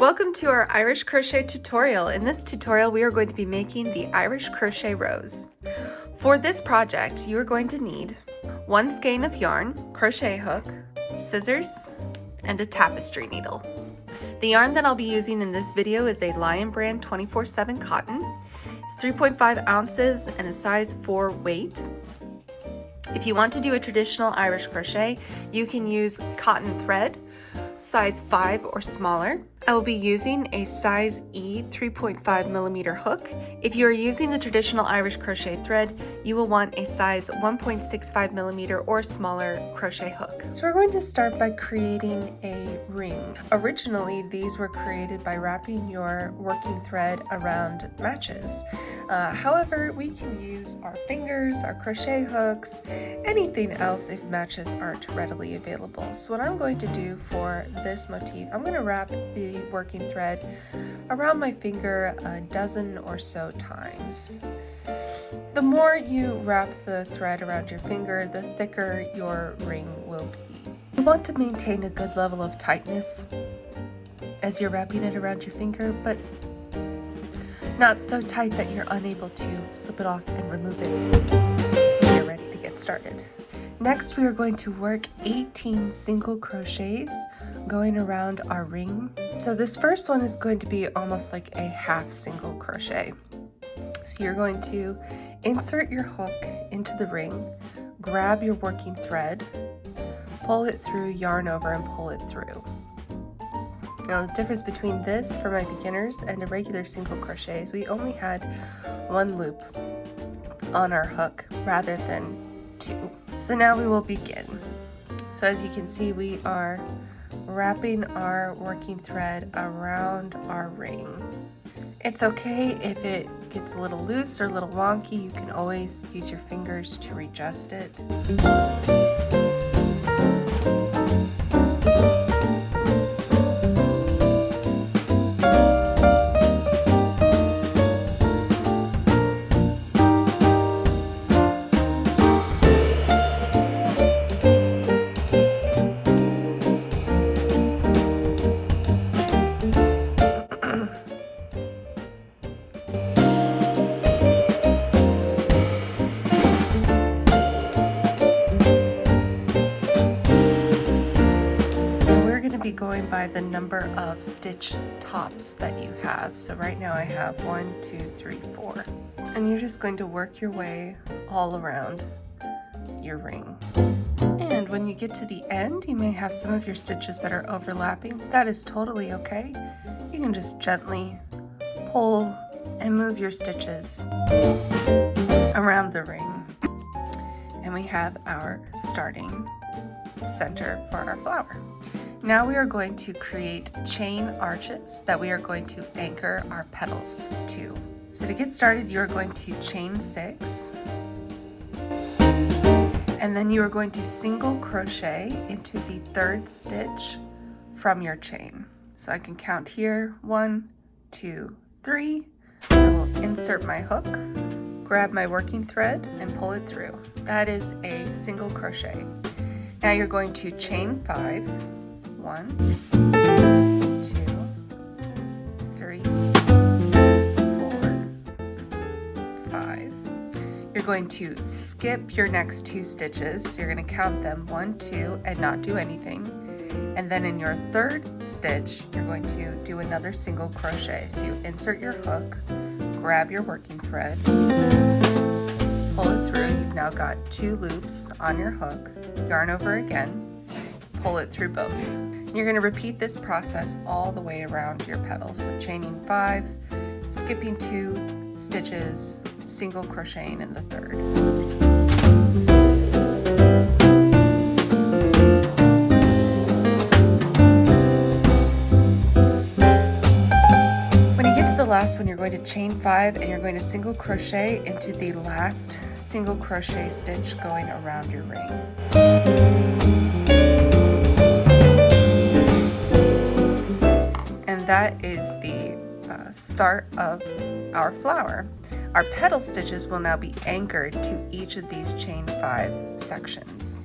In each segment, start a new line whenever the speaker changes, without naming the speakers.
Welcome to our Irish Crochet tutorial. In this tutorial, we are going to be making the Irish Crochet rose. For this project, you are going to need one skein of yarn, crochet hook, scissors, and a tapestry needle. The yarn that I'll be using in this video is a Lion brand 24/7 cotton. It's 3.5 ounces and a size 4 weight. If you want to do a traditional Irish crochet, you can use cotton thread, size 5 or smaller. I will be using a size E 3.5 millimeter hook. If you are using the traditional Irish crochet thread, you will want a size 1.65 millimeter or smaller crochet hook. So we're going to start by creating a ring. Originally, these were created by wrapping your working thread around matches. However, we can use our fingers, our crochet hooks, anything else if matches aren't readily available. So what I'm going to do for this motif, I'm going to wrap the working thread around my finger a dozen or so times. The more you wrap the thread around your finger, the thicker your ring will be. You want to maintain a good level of tightness as you're wrapping it around your finger, but not so tight that you're unable to slip it off and remove it when you're ready to get started. Next, we are going to work 18 single crochets going around our ring. So this first one is going to be almost like a half single crochet. So you're going to insert your hook into the ring, grab your working thread, pull it through, yarn over, and pull it through. Now the difference between this for my beginners and a regular single crochet is we only had one loop on our hook rather than two. So now we will begin. So as you can see, we are wrapping our working thread around our ring. It's okay if it gets a little loose or a little wonky. You can always use your fingers to readjust it. Going by the number of stitch tops that you have. So right now I have 1, 2, 3, 4. And you're just going to work your way all around your ring. And when you get to the end, you may have some of your stitches that are overlapping. That is totally okay. You can just gently pull and move your stitches around the ring. And we have our starting center for our flower. Now we are going to create chain arches that we are going to anchor our petals to. So to get started, you are going to chain 6, and then you are going to single crochet into the 3rd stitch from your chain. So I can count here, 1, 2, 3. I will insert my hook, grab my working thread, and pull it through. That is a single crochet. Now you're going to chain 5. 1, 2, 3, 4, 5. You're going to skip your next 2 stitches. So you're going to count them 1, 2, and not do anything. And then in your 3rd stitch, you're going to do another single crochet. So you insert your hook, grab your working thread, pull it through. You've now got 2 loops on your hook, yarn over again, pull it through both. You're going to repeat this process all the way around your petals. So chaining 5, skipping 2 stitches, single crocheting in the 3rd. When you get to the last one, you're going to chain 5 and you're going to single crochet into the last single crochet stitch going around your ring. And that is the start of our flower. Our petal stitches will now be anchored to each of these chain 5 sections.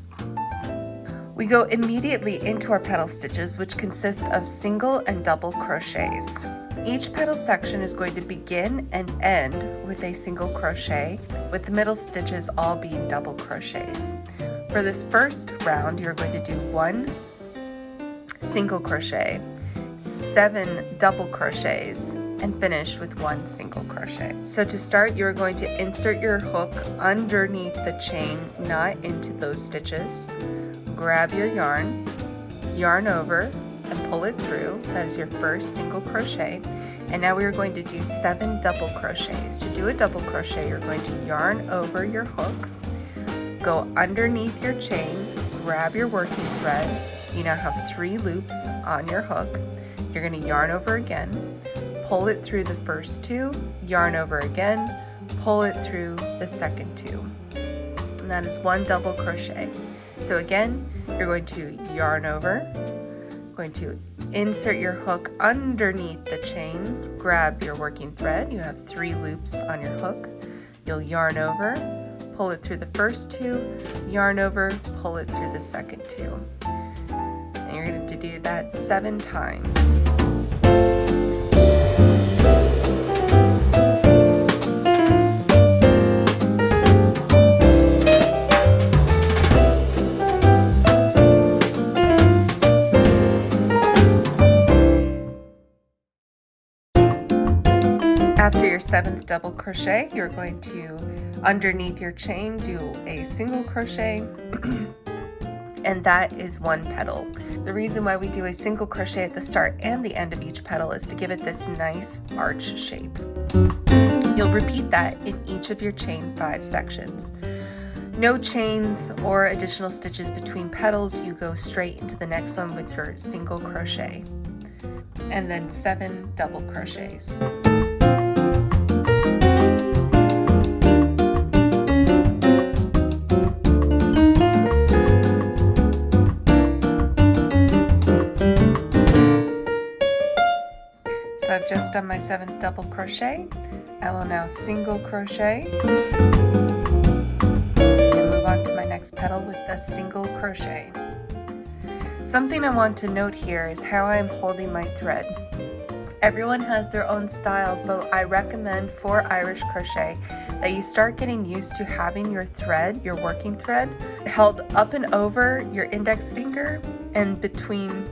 We go immediately into our petal stitches, which consist of single and double crochets. Each petal section is going to begin and end with a single crochet, with the middle stitches all being double crochets. For this first round, you're going to do 1 single crochet, 7 double crochets, and finish with 1 single crochet. So to start, you're going to insert your hook underneath the chain, not into those stitches. Grab your yarn, yarn over, and pull it through. That is your first single crochet. And now we are going to do 7 double crochets. To do a double crochet, you're going to yarn over your hook, go underneath your chain, grab your working thread. You now have 3 loops on your hook. You're going to yarn over again, pull it through the first 2, yarn over again, pull it through the second 2. And that is 1 double crochet. So again, you're going to yarn over, going to insert your hook underneath the chain, grab your working thread. You have 3 loops on your hook. You'll yarn over, pull it through the first 2, yarn over, pull it through the second 2. And you're going to do that 7 times. After your 7th double crochet, you're going to, underneath your chain, do a single crochet, and that is 1 petal. The reason why we do a single crochet at the start and the end of each petal is to give it this nice arch shape. You'll repeat that in each of your chain 5 sections. No chains or additional stitches between petals. You go straight into the next one with your single crochet, and then 7 double crochets. So I've just done my 7th double crochet. I will now single crochet and move on to my next petal with a single crochet. Something I want to note here is how I am holding my thread. Everyone has their own style, but I recommend for Irish crochet that you start getting used to having your thread, your working thread, held up and over your index finger and between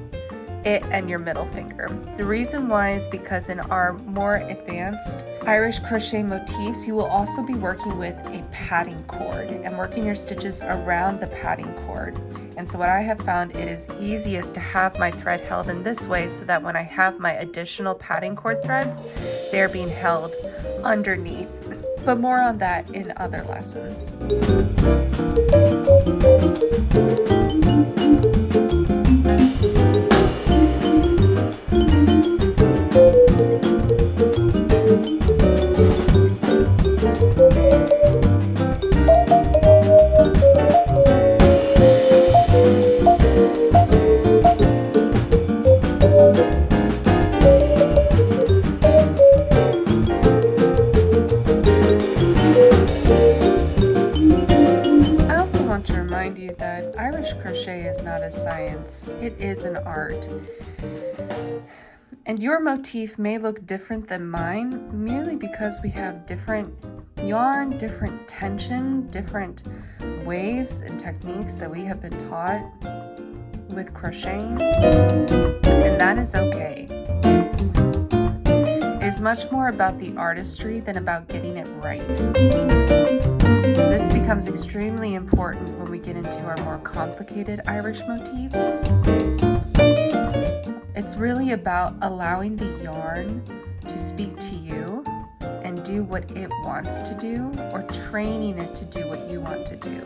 it and your middle finger. The reason why is because in our more advanced Irish crochet motifs, you will also be working with a padding cord and working your stitches around the padding cord. And so what I have found, it is easiest to have my thread held in this way so that when I have my additional padding cord threads, they're being held underneath. But more on that in other lessons. It is an art. And your motif may look different than mine merely because we have different yarn, different tension, different ways and techniques that we have been taught with crocheting, and that is okay. It is much more about the artistry than about getting it right. This becomes extremely important when we get into our more complicated Irish motifs. It's really about allowing the yarn to speak to you and do what it wants to do, or training it to do what you want to do.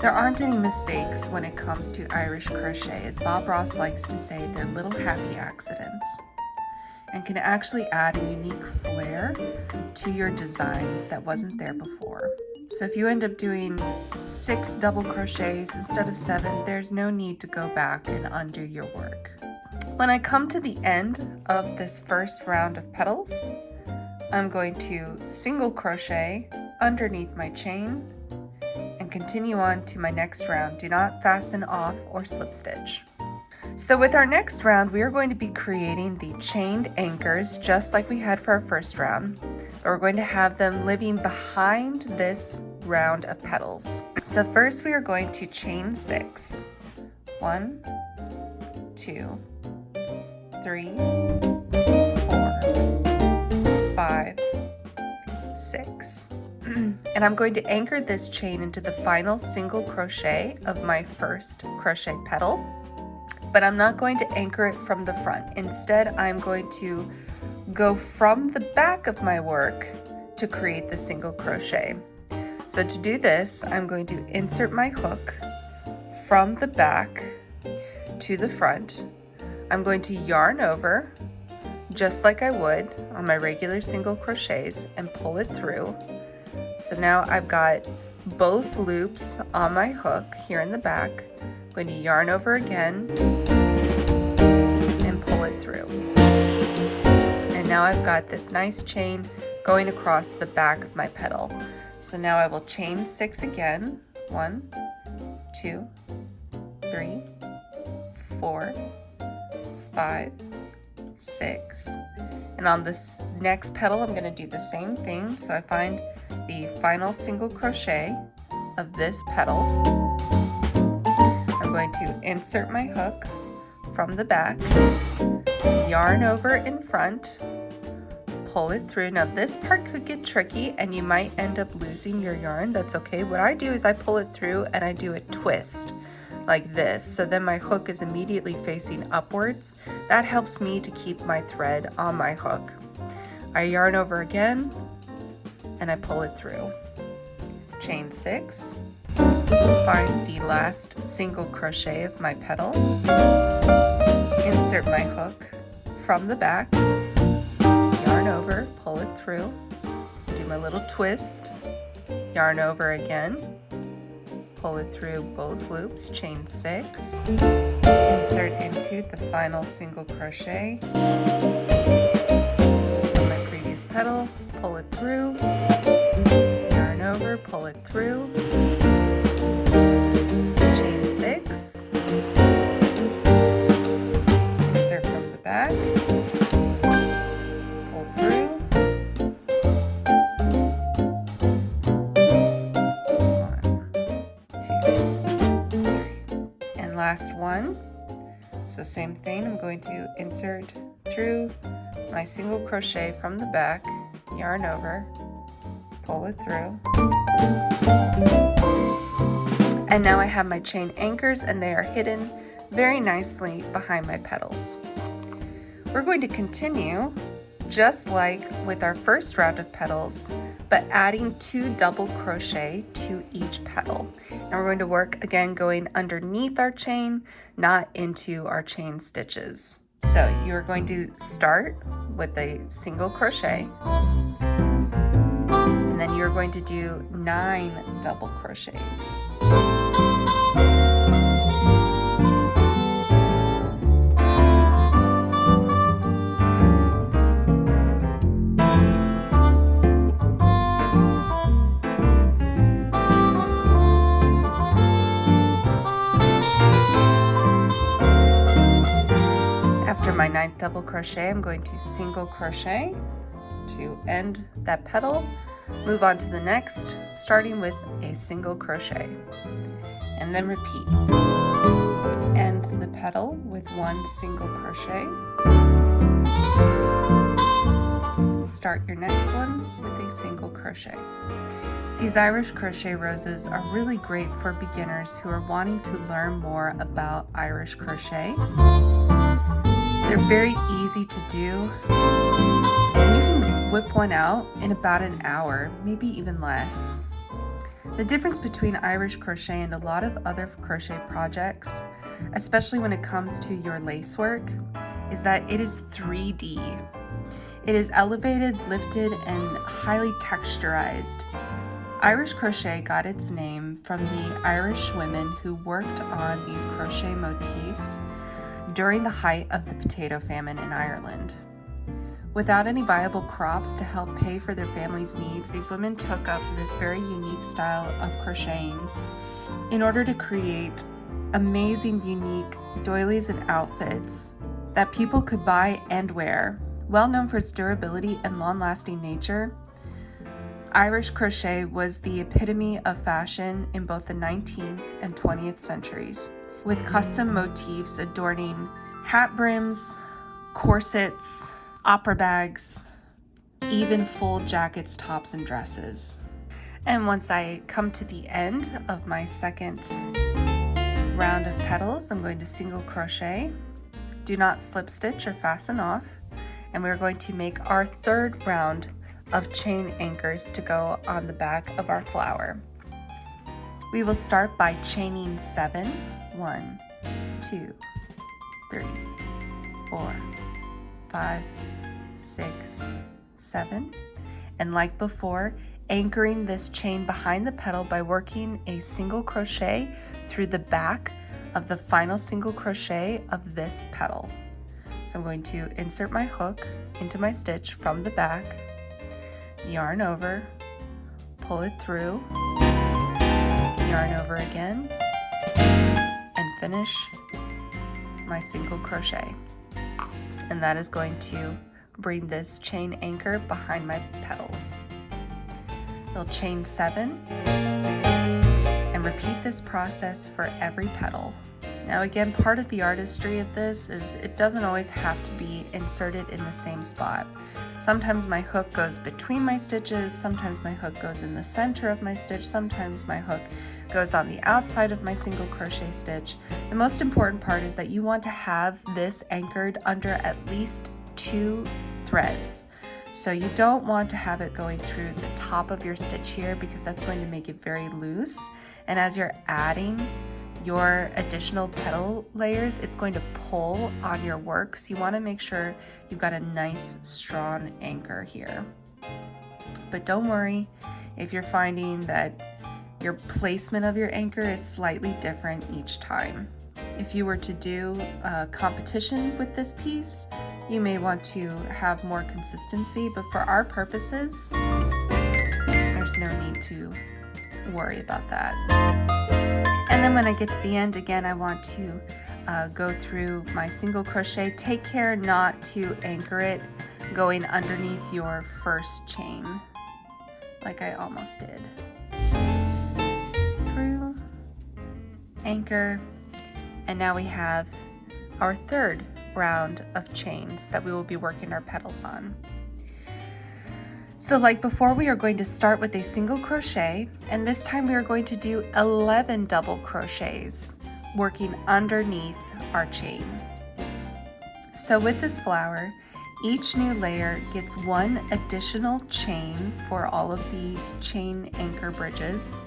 There aren't any mistakes when it comes to Irish crochet. As Bob Ross likes to say, they're little happy accidents and can actually add a unique flair to your designs that wasn't there before. So if you end up doing 6 double crochets instead of 7, there's no need to go back and undo your work. When I come to the end of this first round of petals, I'm going to single crochet underneath my chain and continue on to my next round. Do not fasten off or slip stitch. So with our next round, we are going to be creating the chained anchors just like we had for our first round. We're going to have them living behind this round of petals. So first we are going to chain 6. 1, 2, 3, 4, 5, 6. And I'm going to anchor this chain into the final single crochet of my first crochet petal. But I'm not going to anchor it from the front. Instead, I'm going to go from the back of my work to create the single crochet. So to do this, I'm going to insert my hook from the back to the front. I'm going to yarn over just like I would on my regular single crochets and pull it through. So now I've got both loops on my hook here in the back. I'm going to yarn over again and pull it through. And now I've got this nice chain going across the back of my petal. So now I will chain 6 again. 1, 2, 3, 4, 5, 6. And on this next petal, I'm going to do the same thing. So I find the final single crochet of this petal. I'm going to insert my hook from the back, yarn over in front, pull it through. Now this part could get tricky and you might end up losing your yarn. That's okay. What I do is I pull it through and I do a twist like this. So then my hook is immediately facing upwards. That helps me to keep my thread on my hook. I yarn over again and I pull it through. Chain 6. Find the last single crochet of my petal. Insert my hook from the back. Yarn over, pull it through, do my little twist, yarn over again, pull it through both loops, chain 6, insert into the final single crochet from my previous petal, pull it through, yarn over, pull it through, chain 6, insert from the back, last one. So same thing, I'm going to insert through my single crochet from the back, yarn over, pull it through. And now I have my chain anchors and they are hidden very nicely behind my petals. We're going to continue just like with our first round of petals, but adding 2 double crochet to each petal. And we're going to work again going underneath our chain, not into our chain stitches. So you're going to start with a single crochet, and then you're going to do 9 double crochets. My 9th double crochet, I'm going to single crochet to end that petal, move on to the next, starting with a single crochet, and then repeat. End the petal with 1 single crochet, start your next one with a single crochet. These Irish crochet roses are really great for beginners who are wanting to learn more about Irish crochet. They're very easy to do, and you can whip one out in about an hour, maybe even less. The difference between Irish crochet and a lot of other crochet projects, especially when it comes to your lace work, is that it is 3D. It is elevated, lifted, and highly texturized. Irish crochet got its name from the Irish women who worked on these crochet motifs during the height of the potato famine in Ireland. Without any viable crops to help pay for their family's needs, these women took up this very unique style of crocheting in order to create amazing, unique doilies and outfits that people could buy and wear. Well known for its durability and long-lasting nature, Irish crochet was the epitome of fashion in both the 19th and 20th centuries, with custom motifs adorning hat brims, corsets, opera bags, even full jackets, tops, and dresses. And once I come to the end of my second round of petals, I'm going to single crochet. Do not slip stitch or fasten off. And we're going to make our third round of chain anchors to go on the back of our flower. We will start by chaining 7. 1, 2, 3, 4, 5, 6, 7. And like before, anchoring this chain behind the petal by working a single crochet through the back of the final single crochet of this petal. So I'm going to insert my hook into my stitch from the back, yarn over, pull it through, yarn over again, and finish my single crochet. And that is going to bring this chain anchor behind my petals. You'll chain 7 and repeat this process for every petal. Now again, part of the artistry of this is it doesn't always have to be inserted in the same spot. Sometimes my hook goes between my stitches, sometimes my hook goes in the center of my stitch, sometimes my hook goes on the outside of my single crochet stitch. The most important part is that you want to have this anchored under at least 2 threads. So you don't want to have it going through the top of your stitch here because that's going to make it very loose. And as you're adding your additional petal layers, it's going to pull on your work. So you want to make sure you've got a nice strong anchor here. But don't worry if you're finding that your placement of your anchor is slightly different each time. If you were to do a competition with this piece, you may want to have more consistency, but for our purposes, there's no need to worry about that. And then when I get to the end, again, I want to go through my single crochet. Take care not to anchor it going underneath your first chain, like I almost did. Through, anchor, and now we have our third round of chains that we will be working our petals on. So like before, we are going to start with a single crochet, and this time we are going to do 11 double crochets working underneath our chain. So with this flower, each new layer gets 1 additional chain for all of the chain anchor bridges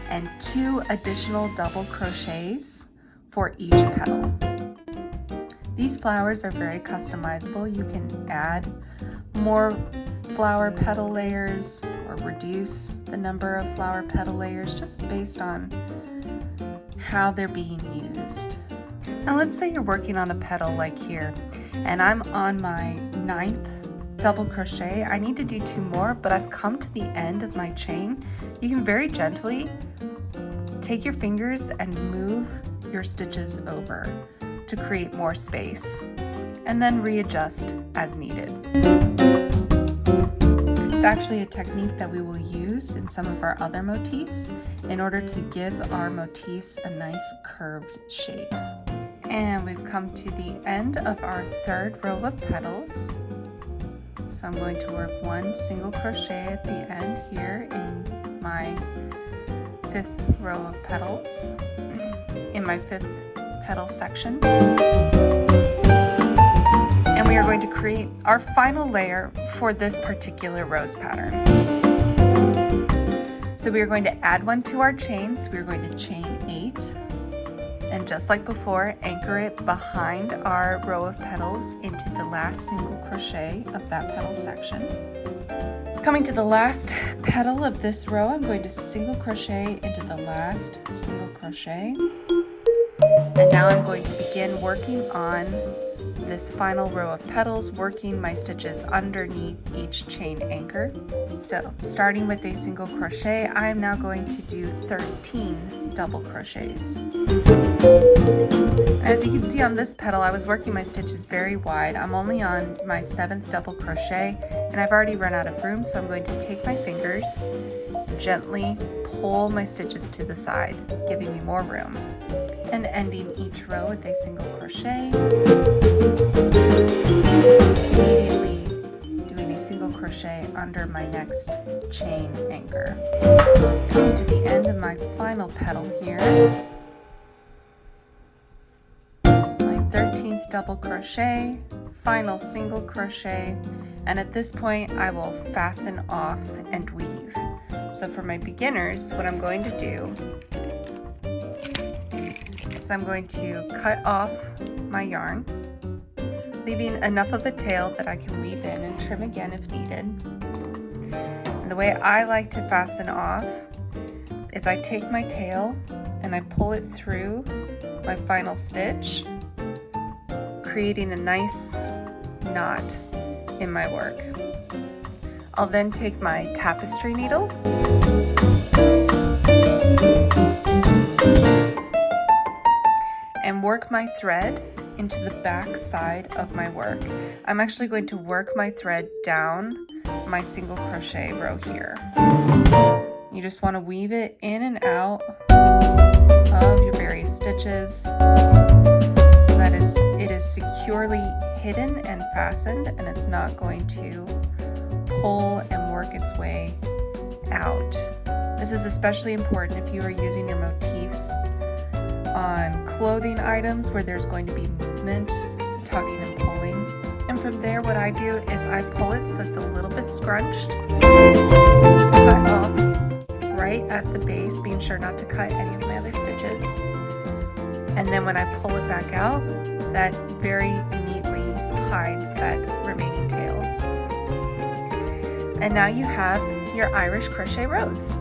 and 2 additional double crochets for each petal. These flowers are very customizable. You can add more flower petal layers or reduce the number of flower petal layers just based on how they're being used. Now let's say you're working on a petal like here, and I'm on my 9th double crochet. I need to do 2 more, but I've come to the end of my chain. You can very gently take your fingers and move your stitches over to create more space, and then readjust as needed. It's actually a technique that we will use in some of our other motifs in order to give our motifs a nice curved shape. And we've come to the end of our 3rd row of petals. So I'm going to work 1 single crochet at the end here in my 5th row of petals, in my 5th petal section. And we are going to create our final layer for this particular rose pattern. So we are going to add 1 to our chain. So we're going to chain 8. And just like before, anchor it behind our row of petals into the last single crochet of that petal section. Coming to the last petal of this row, I'm going to single crochet into the last single crochet. And now I'm going to begin working on this final row of petals, working my stitches underneath each chain anchor. So starting with a single crochet, I am now going to do 13 double crochets. As you can see on this petal, I was working my stitches very wide. I'm only on my 7th double crochet and I've already run out of room, so I'm going to take my fingers, gently pull my stitches to the side, giving me more room, and ending each row with a single crochet. Immediately doing a single crochet under my next chain anchor. Coming to the end of my final petal here, my 13th double crochet, final single crochet, and at this point I will fasten off and weave. So for my beginners, what I'm going to do is I'm going to cut off my yarn, leaving enough of a tail that I can weave in and trim again if needed. And the way I like to fasten off is I take my tail and I pull it through my final stitch, creating a nice knot in my work. I'll then take my tapestry needle and work my thread into the back side of my work. I'm actually going to work my thread down my single crochet row here. You just want to weave it in and out of your various stitches so that it is securely hidden and fastened, and it's not going to pull and work its way out. This is especially important if you are using your motifs on clothing items where there's going to be movement, tugging and pulling. And from there, what I do is I pull it so it's a little bit scrunched, cut off right at the base, being sure not to cut any of my other stitches. And then when I pull it back out, that very neatly hides that remaining tail. And now you have your Irish crochet rose.